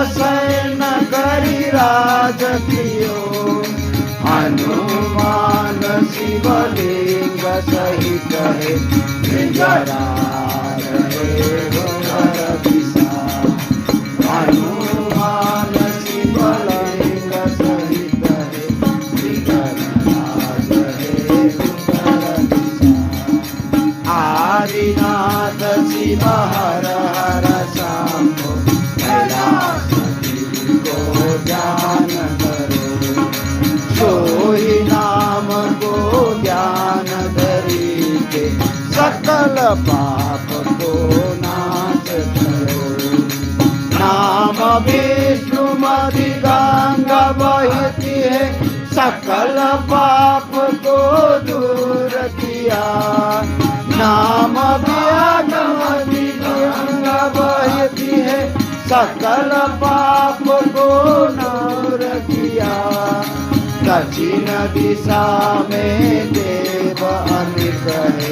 San करी राज कियो, हनुमान शिवलिंग सहित है विराज रहे घर विशाल। हनुमान शिवलिंग सहित है विराज रहे घर विशाल। आदिनाथ शिव हर हर शंभो, कैलासपति को ध्यान करो, सोई नाम को ध्यान धरी के सकल पाप को नाश करो। नाम विष्णुमति गंगा बहती है, सकल पाप को दूर किया। नाम विष्णुमति गंगा बहती है, सकल पाप को दूर किया। दक्षिण दिशा में देव अनेक है,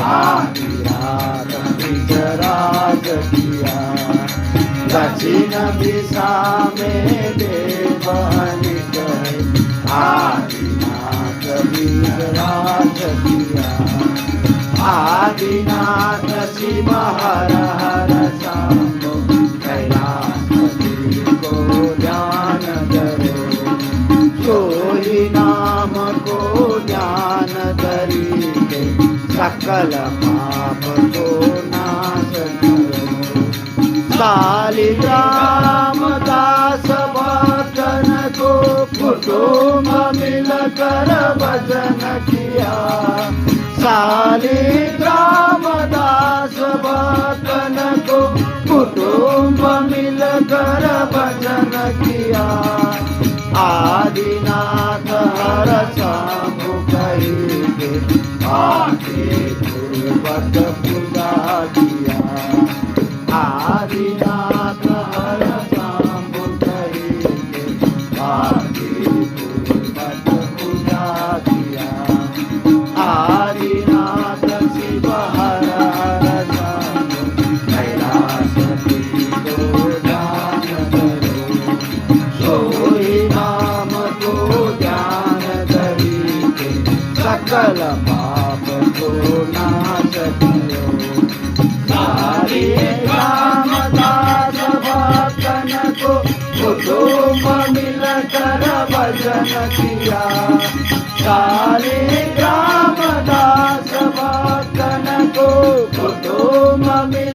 आदिनाथ विराज किया। दक्षिण दिशा में देव अनेक है, आदिनाथ विराज किया। आदिनाथ शिव हर हर शंभो, कैलासपति को ध्यान धरो, सोई नाम को ध्यान धरी के सकल पाप को नाश करो। शालिग्राम दास भजन को कुटुंब मिलकर भजन किया। शालिग्राम दास भजन को कुटुंब मिलकर भजन किया। आदिनाथ हर शंभु कही के आके पूर्वक पूजा किया। आदिनाथ हर शंभु कही के आके पूर्वक पूजा किया। आदिनाथ शिव हर हर शंभु, कैलासपति को ध्यान धरो, सोई नाम को ध्यान धरी के सकल पाप को नाश करो। शालिग्राम दास भजन को कुटुंब मिलकर भजन किया। शालिग्राम दास भजन को कुटुंब मिल